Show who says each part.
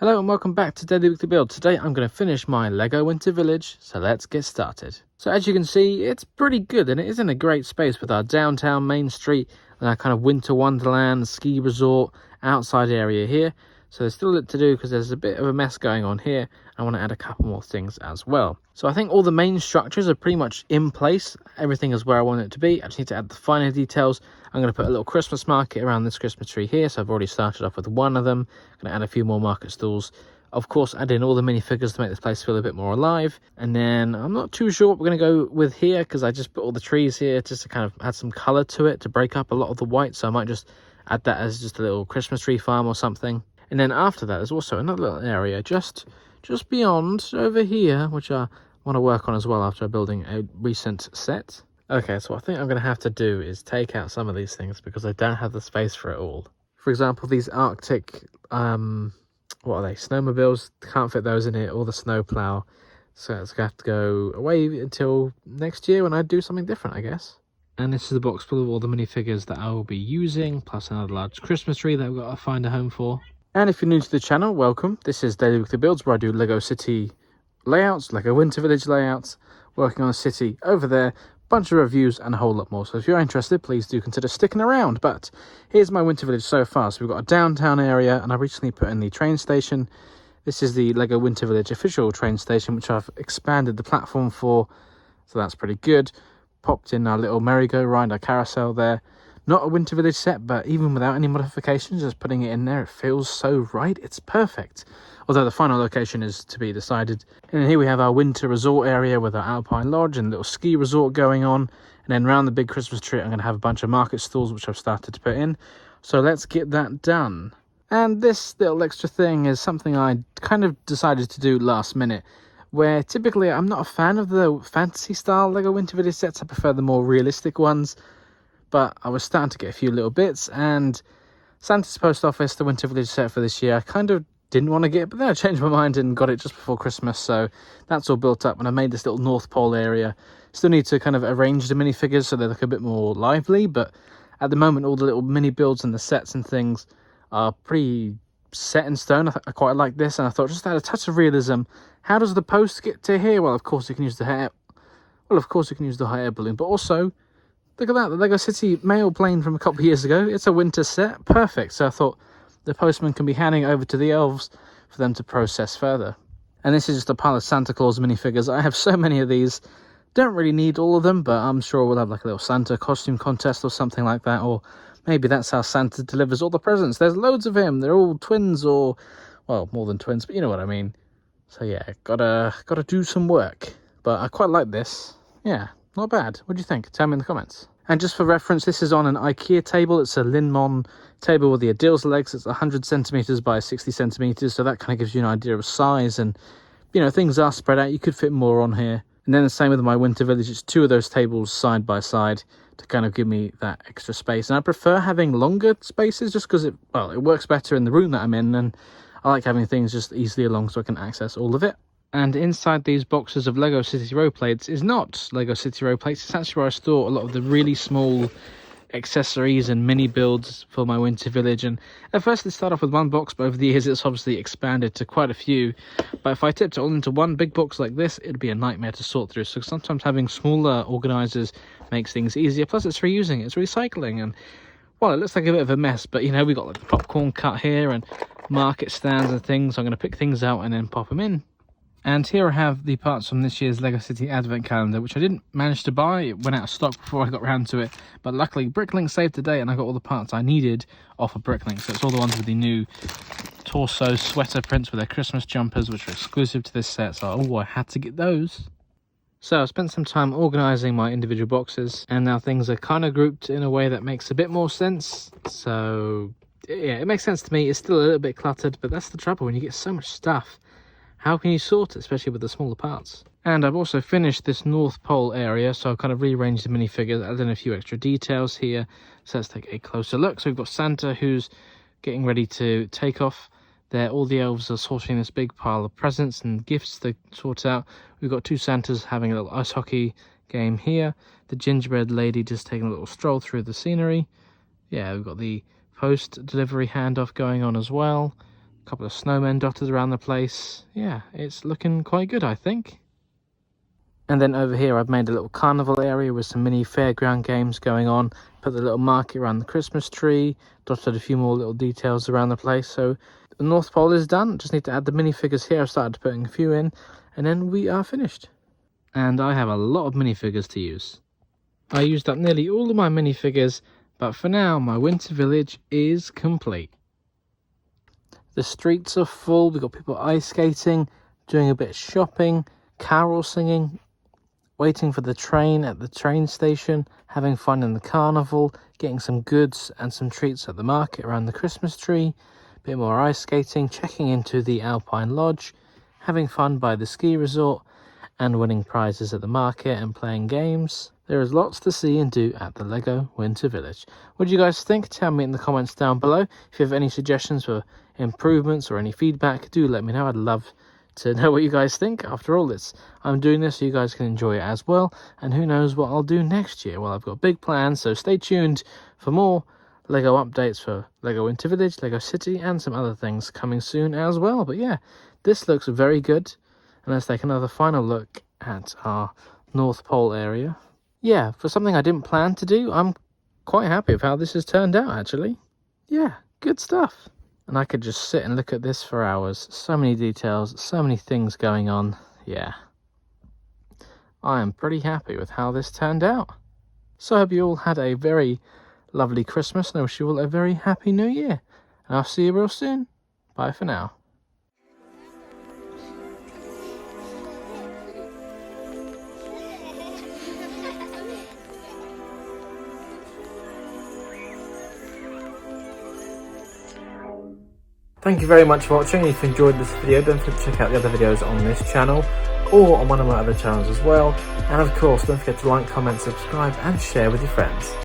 Speaker 1: Hello and welcome back to Daily Weekly Build. Today I'm going to finish my Lego Winter Village, so let's get started. So as you can see, it's pretty good and it is in a great space with our downtown main street and our kind of winter wonderland ski resort outside area here. So there's still a lot to do because there's a bit of a mess going on here. I want to add a couple more things as well. So I think all the main structures are pretty much in place. Everything is where I want it to be. I just need to add the finer details. I'm going to put a little Christmas market around this Christmas tree here. So I've already started off with one of them. I'm going to add a few more market stalls. Of course, add in all the minifigures to make this place feel a bit more alive. And then I'm not too sure what we're going to go with here because I just put all the trees here just to kind of add some colour to it to break up a lot of the white. So I might just add that as just a little Christmas tree farm or something. And then after that, there's also another little area just beyond over here, which I want to work on as well after building a recent set. Okay, so what I think I'm going to have to do is take out some of these things because I don't have the space for it all. For example, these Arctic, what are they, snowmobiles, can't fit those in here, or the snowplow. So it's going to have to go away until next year when I do something different, I guess. And this is the box full of all the minifigures that I will be using, plus another large Christmas tree that I've got to find a home for. And if you're new to the channel, welcome. This is Daily Weekly Builds, where I do Lego City layouts, Lego Winter Village layouts, working on a city over there, bunch of reviews and a whole lot more. So if you're interested, please do consider sticking around. But here's my Winter Village so far. So we've got a downtown area, and I recently put in the train station. This is the Lego Winter Village official train station, which I've expanded the platform for. So that's pretty good. Popped in our little merry-go-round, our carousel there. Not a Winter Village set, but even without any modifications, just putting it in there, it feels so right. It's perfect. Although the final location is to be decided. And then here we have our winter resort area with our Alpine Lodge and a little ski resort going on. And then around the big Christmas tree, I'm going to have a bunch of market stalls, which I've started to put in. So let's get that done. And this little extra thing is something I kind of decided to do last minute, where typically I'm not a fan of the fantasy style Lego Winter Village sets. I prefer the more realistic ones. But I was starting to get a few little bits, and Santa's Post Office, the Winter Village set for this year, I kind of didn't want to get, but then I changed my mind and got it just before Christmas, so that's all built up, and I made this little North Pole area. Still need to kind of arrange the minifigures so they look a bit more lively, but at the moment all the little mini builds and the sets and things are pretty set in stone. I quite like this, and I thought just add a touch of realism. How does the post get to here? Well, of course you can use the hot air balloon, but also look at that, the Lego City mail plane from a couple of years ago. It's a winter set. Perfect. So I thought the postman can be handing over to the elves for them to process further. And this is just a pile of Santa Claus minifigures. I have so many of these. Don't really need all of them, but I'm sure we'll have like a little Santa costume contest or something like that. Or maybe that's how Santa delivers all the presents. There's loads of him. They're all twins or, well, more than twins, but you know what I mean. So yeah, gotta do some work. But I quite like this. Yeah. Not bad. What do you think? Tell me in the comments. And just for reference, this is on an IKEA table. It's a Linmon table with the Adil's legs. It's 100 centimeters by 60 centimeters. So that kind of gives you an idea of size. And, you know, things are spread out. You could fit more on here. And then the same with my Winter Village. It's two of those tables side by side to kind of give me that extra space. And I prefer having longer spaces just because it works better in the room that I'm in. And I like having things just easily along so I can access all of it. And inside these boxes of Lego City row plates is not Lego City row plates. It's actually where I store a lot of the really small accessories and mini builds for my Winter Village. And at first it started off with one box, but over the years it's obviously expanded to quite a few. But if I tipped it all into one big box like this, it'd be a nightmare to sort through. So sometimes having smaller organizers makes things easier. Plus it's reusing, it's recycling. And well, it looks like a bit of a mess, but you know, we've got like the popcorn cut here and market stands and things. So I'm going to pick things out and then pop them in. And here I have the parts from this year's Lego City Advent Calendar, which I didn't manage to buy. It went out of stock before I got around to it. But luckily, Bricklink saved the day, and I got all the parts I needed off of Bricklink. So it's all the ones with the new torso sweater prints with their Christmas jumpers, which are exclusive to this set. So, I had to get those. So I spent some time organising my individual boxes, and now things are kind of grouped in a way that makes a bit more sense. So, yeah, it makes sense to me. It's still a little bit cluttered, but that's the trouble when you get so much stuff. How can you sort it, especially with the smaller parts? And I've also finished this North Pole area, so I've kind of rearranged the minifigures, added in a few extra details here. So let's take a closer look. So we've got Santa who's getting ready to take off. There, all the elves are sorting this big pile of presents and gifts to sort out. We've got two Santas having a little ice hockey game here. The gingerbread lady just taking a little stroll through the scenery. Yeah, we've got the post delivery handoff going on as well. A couple of snowmen dotted around the place. Yeah, it's looking quite good, I think. And then over here I've made a little carnival area with some mini fairground games going on. Put the little market around the Christmas tree, dotted a few more little details around the place. So the North Pole is done. Just need to add the minifigures here. I've started putting a few in, and then we are finished. And I have a lot of minifigures to use. I used up nearly all of my minifigures, but for now my winter village is complete. The streets are full. We've got people ice skating, doing a bit of shopping, carol singing, waiting for the train at the train station, having fun in the carnival, getting some goods and some treats at the market around the Christmas tree, a bit more ice skating, checking into the Alpine Lodge, having fun by the ski resort, and winning prizes at the market and playing games. There is lots to see and do at the LEGO Winter Village. What do you guys think? Tell me in the comments down below. If you have any suggestions for improvements or any feedback, do let me know. I'd love to know what you guys think. After all, I'm doing this so you guys can enjoy it as well, and who knows what I'll do next year. Well, I've got big plans, so stay tuned for more LEGO updates for LEGO Winter Village, LEGO City, and some other things coming soon as well. But yeah, this looks very good. And let's take another final look at our North Pole area. Yeah, for something I didn't plan to do, I'm quite happy with how this has turned out, actually. Yeah, good stuff. And I could just sit and look at this for hours. So many details, so many things going on. Yeah. I am pretty happy with how this turned out. So I hope you all had a very lovely Christmas, and I wish you all a very happy New Year. And I'll see you real soon. Bye for now. Thank you very much for watching. If you enjoyed this video, don't forget to check out the other videos on this channel or on one of my other channels as well. And of course, don't forget to like, comment, subscribe and share with your friends.